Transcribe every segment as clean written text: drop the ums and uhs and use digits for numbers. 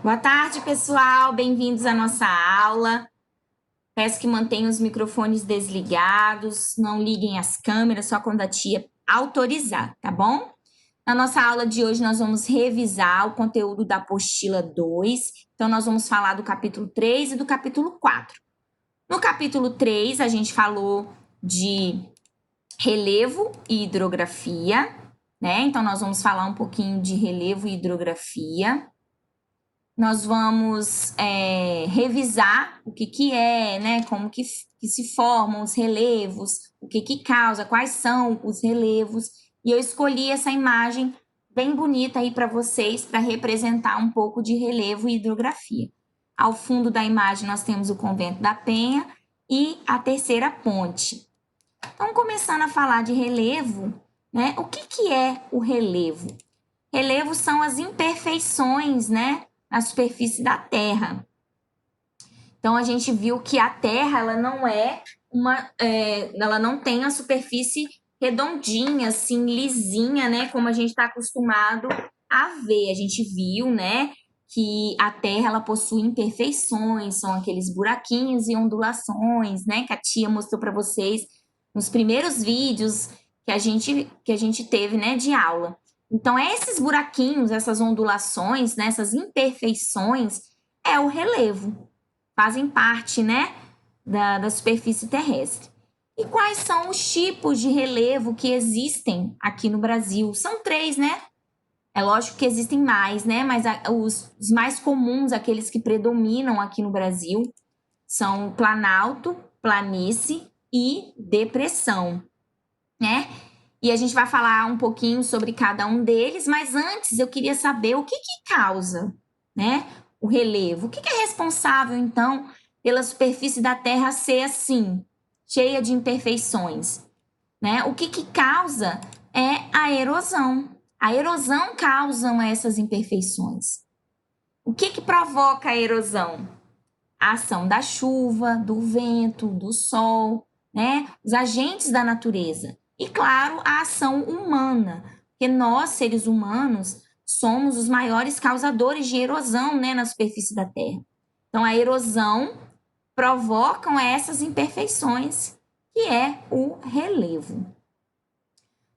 Boa tarde, pessoal. Bem-vindos à nossa aula. Peço que mantenham os microfones desligados, não liguem as câmeras, só quando a tia autorizar, tá bom? Na nossa aula de hoje, nós vamos revisar o conteúdo da apostila 2. Então, nós vamos falar do capítulo 3 e do capítulo 4. No capítulo 3, a gente falou de relevo e hidrografia, né? Então, nós vamos falar um pouquinho de relevo e hidrografia. Nós vamos revisar o que é, né? Como que se formam os relevos, o que causa, quais são os relevos. E eu escolhi essa imagem bem bonita aí para vocês, para representar um pouco de relevo e hidrografia. Ao fundo da imagem nós temos o Convento da Penha e a Terceira Ponte. Então, começando a falar de relevo, né? O que é o relevo? Relevos são as imperfeições, né, na superfície da Terra. Então, a gente viu que a Terra, ela não ela não tem a superfície redondinha, assim, lisinha, né, como a gente está acostumado a ver. A gente viu, né, que a Terra, ela possui imperfeições, são aqueles buraquinhos e ondulações, né, que a tia mostrou para vocês nos primeiros vídeos que a gente teve, né, de aula. Então, esses buraquinhos, essas ondulações, né, essas imperfeições, é o relevo. Fazem parte, né, da superfície terrestre. E quais são os tipos de relevo que existem aqui no Brasil? São 3, né? É lógico que existem mais, né? Mas os mais comuns, aqueles que predominam aqui no Brasil, são planalto, planície e depressão, né? E a gente vai falar um pouquinho sobre cada um deles, mas antes eu queria saber o que causa, né, o relevo. O que é responsável, então, pela superfície da Terra ser assim, cheia de imperfeições, né? O que causa é a erosão. A erosão causa essas imperfeições. O que provoca a erosão? A ação da chuva, do vento, do sol, né? Os agentes da natureza. E, claro, a ação humana, porque nós, seres humanos, somos os maiores causadores de erosão, né, na superfície da Terra. Então, a erosão provocam essas imperfeições, que é o relevo.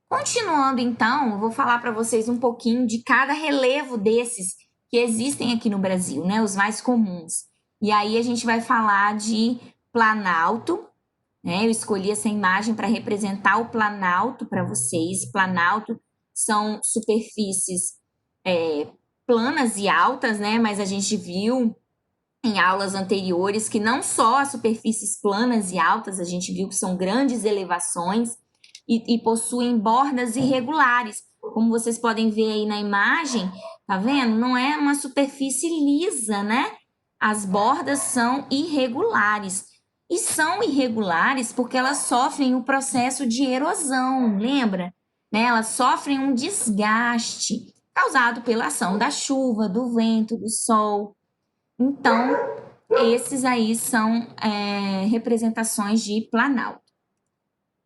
Continuando, então, eu vou falar para vocês um pouquinho de cada relevo desses que existem aqui no Brasil, né, os mais comuns. E aí a gente vai falar de planalto, né? Eu escolhi essa imagem para representar o planalto para vocês. Planalto são superfícies planas e altas, né? Mas a gente viu em aulas anteriores que não só as superfícies planas e altas, a gente viu que são grandes elevações e possuem bordas irregulares. Como vocês podem ver aí na imagem, tá vendo? Não é uma superfície lisa, né? As bordas são irregulares. E são irregulares porque elas sofrem o processo de erosão, lembra? Né? Elas sofrem um desgaste causado pela ação da chuva, do vento, do sol. Então, esses aí são representações de planalto.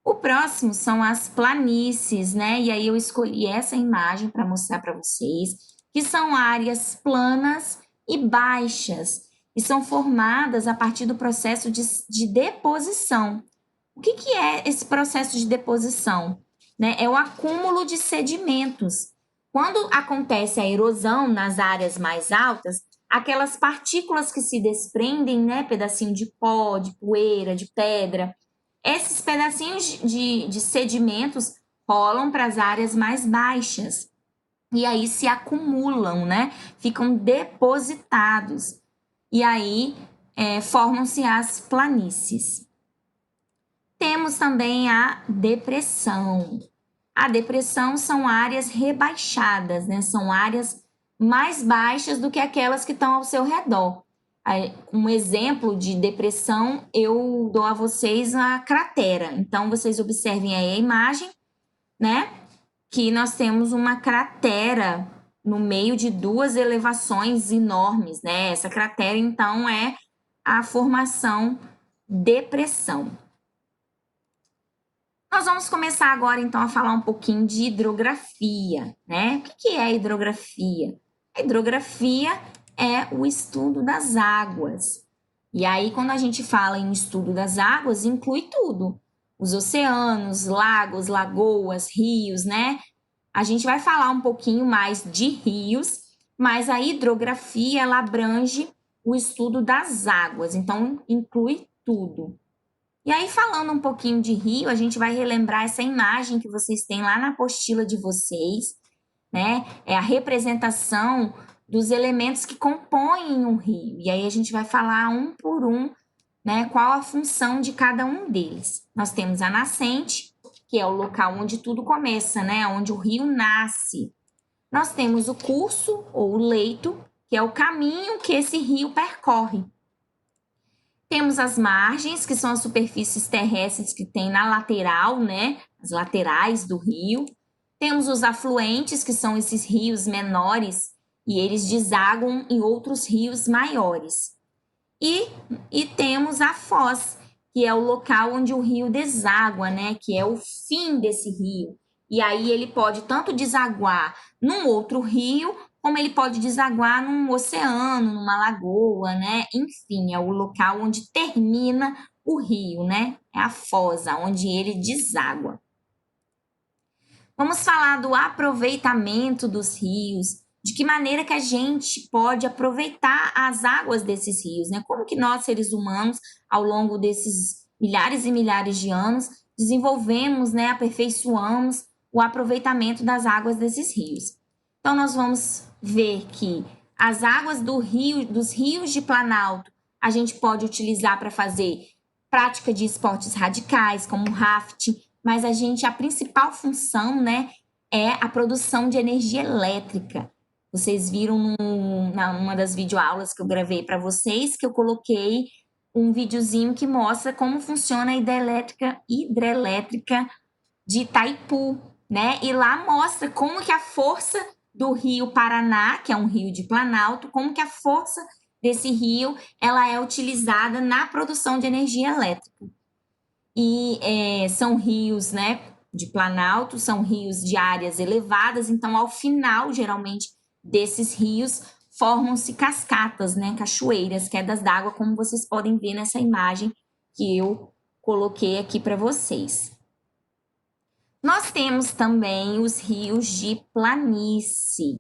O próximo são as planícies, né? E aí eu escolhi essa imagem para mostrar para vocês, que são áreas planas e baixas, e são formadas a partir do processo de deposição. O que é esse processo de deposição? Né? É o acúmulo de sedimentos. Quando acontece a erosão nas áreas mais altas, aquelas partículas que se desprendem, né? Pedacinho de pó, de poeira, de pedra, esses pedacinhos de sedimentos rolam para as áreas mais baixas e aí se acumulam, né? Ficam depositados e aí formam-se as planícies. Temos também a depressão. A depressão são áreas rebaixadas, né? São áreas mais baixas do que aquelas que estão ao seu redor. Um exemplo de depressão, eu dou a vocês a cratera. Então, vocês observem aí a imagem, né? Que nós temos uma cratera no meio de duas elevações enormes, né? Essa cratera, então, é a formação depressão. Nós vamos começar agora, então, a falar um pouquinho de hidrografia, né? O que é a hidrografia? A hidrografia é o estudo das águas. E aí, quando a gente fala em estudo das águas, inclui tudo. Os oceanos, lagos, lagoas, rios, né? A gente vai falar um pouquinho mais de rios, mas a hidrografia, ela abrange o estudo das águas, então inclui tudo. E aí, falando um pouquinho de rio, a gente vai relembrar essa imagem que vocês têm lá na apostila de vocês, né? É a representação dos elementos que compõem um rio. E aí a gente vai falar um por um, né? Qual a função de cada um deles. Nós temos a nascente, que é o local onde tudo começa, né? Onde o rio nasce. Nós temos o curso ou o leito, que é o caminho que esse rio percorre. Temos as margens, que são as superfícies terrestres que tem na lateral, né? As laterais do rio. Temos os afluentes, que são esses rios menores, e eles desaguam em outros rios maiores. E temos a foz, que é o local onde o rio deságua, né? Que é o fim desse rio. E aí ele pode tanto desaguar num outro rio, como ele pode desaguar num oceano, numa lagoa, né? Enfim, é o local onde termina o rio, né? É a foz, onde ele deságua. Vamos falar do aproveitamento dos rios, de que maneira que a gente pode aproveitar as águas desses rios, né? Como que nós, seres humanos, ao longo desses milhares e milhares de anos, desenvolvemos, né, aperfeiçoamos o aproveitamento das águas desses rios. Então, nós vamos ver que as águas dos rios de Planalto, a gente pode utilizar para fazer prática de esportes radicais, como rafting, mas a principal função, né, é a produção de energia elétrica. Vocês viram numa das videoaulas que eu gravei para vocês, que eu coloquei um videozinho que mostra como funciona a hidrelétrica de Itaipu, né? E lá mostra como que a força do rio Paraná, que é um rio de Planalto, como que a força desse rio ela é utilizada na produção de energia elétrica. E são rios, né, de Planalto, são rios de áreas elevadas, então ao final, geralmente, desses rios formam-se cascatas, né, cachoeiras, quedas d'água, como vocês podem ver nessa imagem que eu coloquei aqui para vocês. Nós temos também os rios de planície,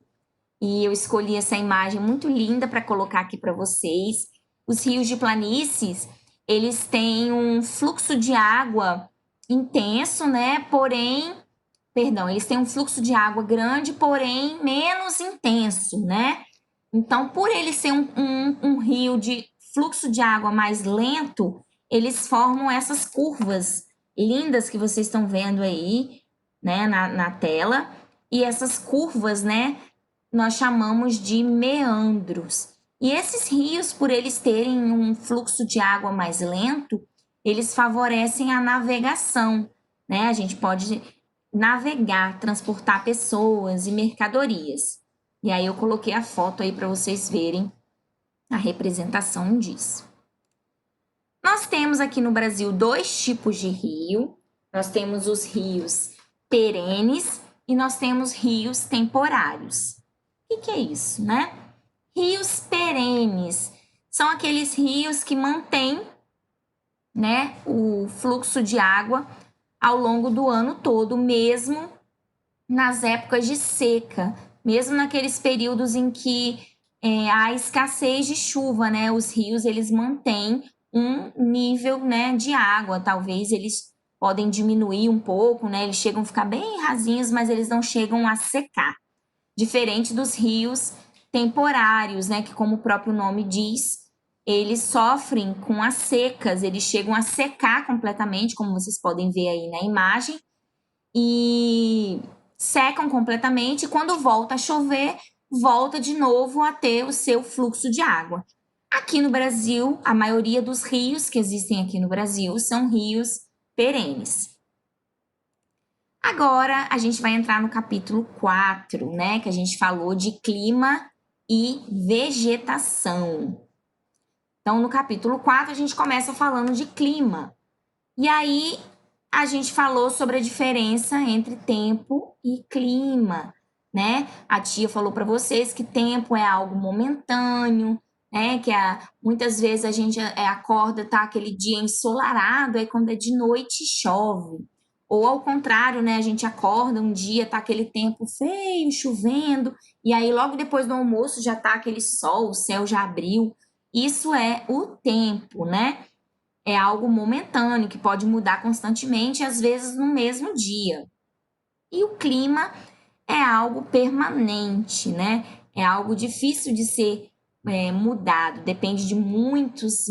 e eu escolhi essa imagem muito linda para colocar aqui para vocês. Os rios de planícies, eles têm um fluxo de água intenso, né? Eles têm um fluxo de água grande, porém menos intenso, né? Então, por ele ser um rio de fluxo de água mais lento, eles formam essas curvas lindas que vocês estão vendo aí, né, na tela. E essas curvas, né, nós chamamos de meandros. E esses rios, por eles terem um fluxo de água mais lento, eles favorecem a navegação, né? A gente pode navegar, transportar pessoas e mercadorias. E aí eu coloquei a foto aí para vocês verem a representação disso. Nós temos aqui no Brasil dois tipos de rio. Nós temos os rios perenes e nós temos rios temporários. O que é isso, né? Rios perenes são aqueles rios que mantêm, né, o fluxo de água ao longo do ano todo, mesmo nas épocas de seca, mesmo naqueles períodos em que há escassez de chuva, né? Os rios eles mantêm um nível, né, de água. Talvez eles podem diminuir um pouco, né? Eles chegam a ficar bem rasinhos, mas eles não chegam a secar. Diferente dos rios temporários, né? Que como o próprio nome diz, eles sofrem com as secas, eles chegam a secar completamente, como vocês podem ver aí na imagem, e secam completamente, e quando volta a chover, volta de novo a ter o seu fluxo de água. Aqui no Brasil, a maioria dos rios que existem aqui no Brasil são rios perenes. Agora, a gente vai entrar no capítulo 4, né, que a gente falou de clima e vegetação. Então, no capítulo 4, a gente começa falando de clima. E aí, a gente falou sobre a diferença entre tempo e clima. né? A tia falou para vocês que tempo é algo momentâneo, né? Que muitas vezes a gente acorda, tá aquele dia ensolarado, aí quando é de noite chove. Ou ao contrário, né? A gente acorda um dia, tá aquele tempo feio, chovendo, e aí logo depois do almoço já tá aquele sol, o céu já abriu. Isso é o tempo, né? É algo momentâneo que pode mudar constantemente, às vezes no mesmo dia. E o clima é algo permanente, né? É algo difícil de ser mudado, depende de muitos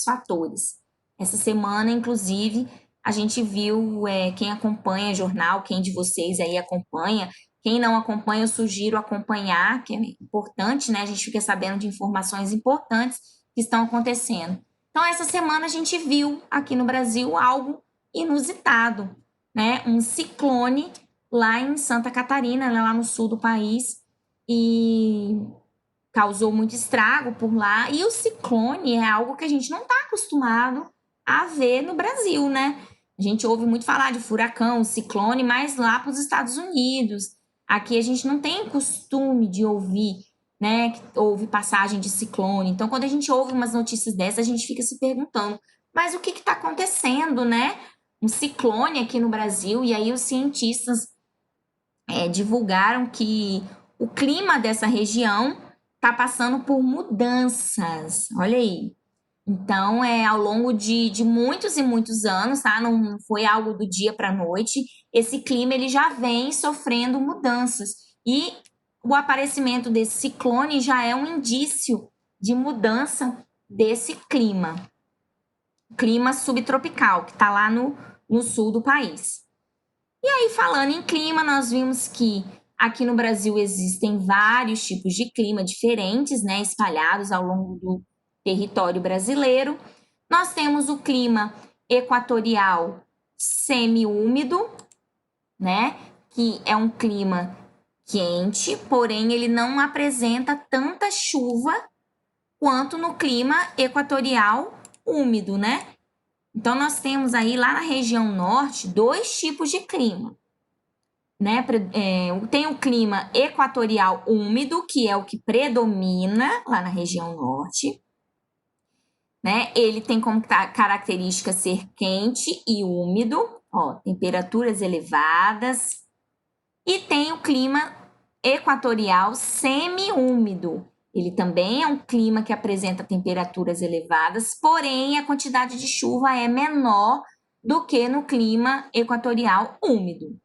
fatores. Essa semana, inclusive, a gente viu quem acompanha jornal, quem de vocês aí acompanha. Quem não acompanha, eu sugiro acompanhar, que é importante, né? A gente fica sabendo de informações importantes que estão acontecendo. Então, essa semana a gente viu aqui no Brasil algo inusitado, né? Um ciclone lá em Santa Catarina, lá no sul do país, e causou muito estrago por lá. E o ciclone é algo que a gente não está acostumado a ver no Brasil, né? A gente ouve muito falar de furacão, ciclone, mas lá para os Estados Unidos. Aqui a gente não tem costume de ouvir, né? Que houve passagem de ciclone. Então, quando a gente ouve umas notícias dessas, a gente fica se perguntando: mas o que está acontecendo, né? Um ciclone aqui no Brasil, e aí os cientistas divulgaram que o clima dessa região está passando por mudanças. Olha aí. Então, ao longo de muitos e muitos anos, tá? Não foi algo do dia para a noite. Esse clima ele já vem sofrendo mudanças. E o aparecimento desse ciclone já é um indício de mudança desse clima. Clima subtropical, que está lá no sul do país. E aí, falando em clima, nós vimos que aqui no Brasil existem vários tipos de clima diferentes, né, espalhados ao longo do território brasileiro. Nós temos o clima equatorial semiúmido, né, que é um clima quente, porém ele não apresenta tanta chuva quanto no clima equatorial úmido, né? Então nós temos aí lá na região norte dois tipos de clima. Né? Tem o clima equatorial úmido, que é o que predomina lá na região norte. Né? Ele tem como característica ser quente e úmido, ó, temperaturas elevadas. E tem o clima equatorial semiúmido. Ele também é um clima que apresenta temperaturas elevadas, porém a quantidade de chuva é menor do que no clima equatorial úmido.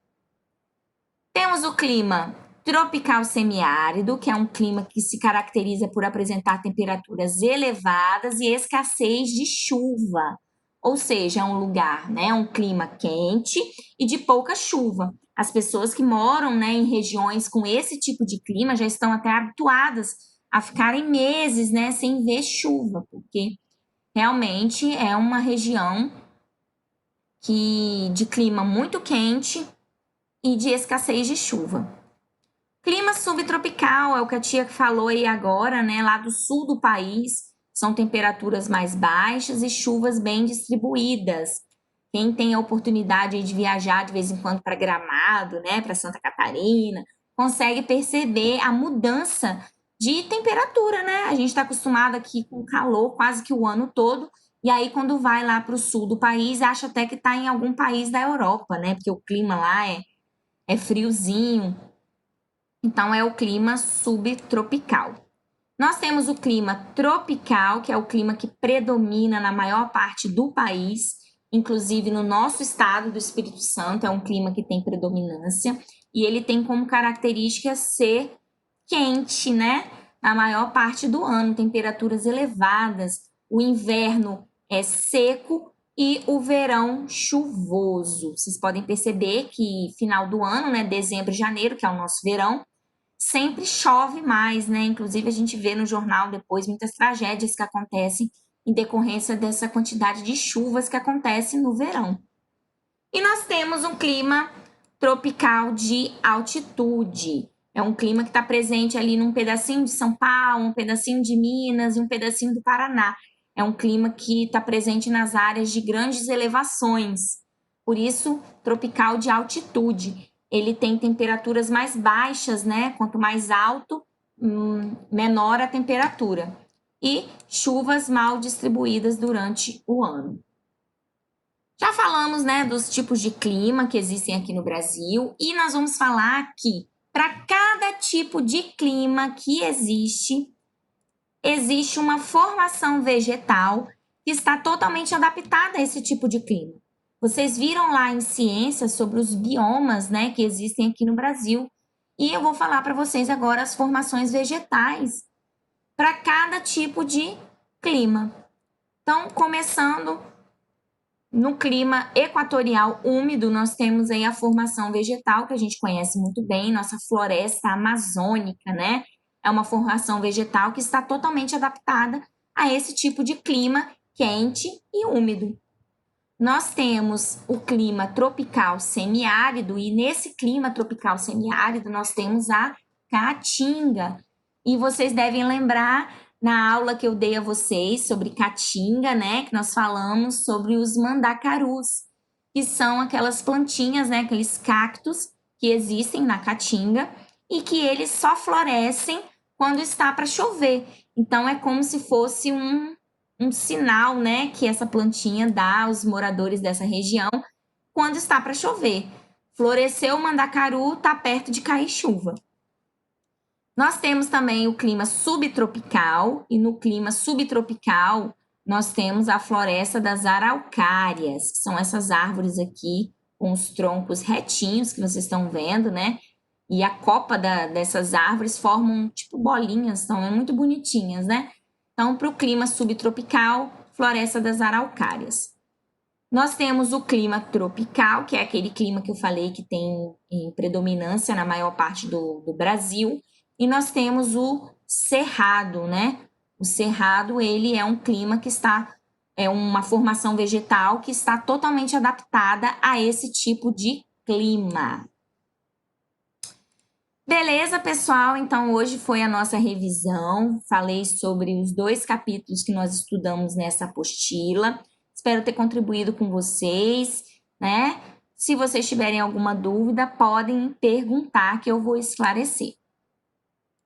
Temos o clima tropical semiárido, que é um clima que se caracteriza por apresentar temperaturas elevadas e escassez de chuva. Ou seja, é um lugar, né, um clima quente e de pouca chuva. As pessoas que moram, né, em regiões com esse tipo de clima já estão até habituadas a ficarem meses, né, sem ver chuva, porque realmente é uma região de clima muito quente e de escassez de chuva. Clima subtropical é o que a tia falou aí agora, né? Lá do sul do país, são temperaturas mais baixas e chuvas bem distribuídas. Quem tem a oportunidade de viajar de vez em quando para Gramado, né, para Santa Catarina, consegue perceber a mudança de temperatura, né? A gente está acostumado aqui com calor quase que o ano todo, e aí quando vai lá para o sul do país, acha até que está em algum país da Europa, né? Porque o clima lá é friozinho. Então, é o clima subtropical. Nós temos o clima tropical, que é o clima que predomina na maior parte do país, inclusive no nosso estado do Espírito Santo, é um clima que tem predominância, e ele tem como característica ser quente, né? Na maior parte do ano, temperaturas elevadas, o inverno é seco e o verão chuvoso. Vocês podem perceber que final do ano, né, dezembro e janeiro, que é o nosso verão, sempre chove mais, né? Inclusive a gente vê no jornal depois muitas tragédias que acontecem em decorrência dessa quantidade de chuvas que acontece no verão. E nós temos um clima tropical de altitude. É um clima que está presente ali num pedacinho de São Paulo, um pedacinho de Minas e um pedacinho do Paraná. É um clima que está presente nas áreas de grandes elevações. Por isso, tropical de altitude. ele tem temperaturas mais baixas, né? Quanto mais alto, menor a temperatura. E chuvas mal distribuídas durante o ano. Já falamos, né, dos tipos de clima que existem aqui no Brasil e nós vamos falar que para cada tipo de clima que existe uma formação vegetal que está totalmente adaptada a esse tipo de clima. Vocês viram lá em ciência sobre os biomas, né, que existem aqui no Brasil. E eu vou falar para vocês agora as formações vegetais para cada tipo de clima. Então, começando no clima equatorial úmido, nós temos aí a formação vegetal, que a gente conhece muito bem, nossa floresta amazônica, né? É uma formação vegetal que está totalmente adaptada a esse tipo de clima quente e úmido. Nós temos o clima tropical semiárido, e nesse clima tropical semiárido nós temos a caatinga. E vocês devem lembrar na aula que eu dei a vocês sobre caatinga, né, que nós falamos sobre os mandacarus, que são aquelas plantinhas, né, aqueles cactos que existem na caatinga e que eles só florescem quando está para chover. Então é como se fosse um sinal, né, que essa plantinha dá aos moradores dessa região quando está para chover. Floresceu o mandacaru, está perto de cair chuva. Nós temos também o clima subtropical, e no clima subtropical nós temos a floresta das araucárias, que são essas árvores aqui com os troncos retinhos que vocês estão vendo, né? E a copa dessas árvores formam tipo bolinhas, são muito bonitinhas, né? Então, para o clima subtropical, floresta das araucárias. Nós temos o clima tropical, que é aquele clima que eu falei que tem em predominância na maior parte do Brasil. E nós temos o cerrado, né? O cerrado, ele é um clima que é uma formação vegetal que está totalmente adaptada a esse tipo de clima. Beleza, pessoal? Então, hoje foi a nossa revisão. Falei sobre os 2 capítulos que nós estudamos nessa apostila. Espero ter contribuído com vocês, né? Se vocês tiverem alguma dúvida, podem perguntar que eu vou esclarecer.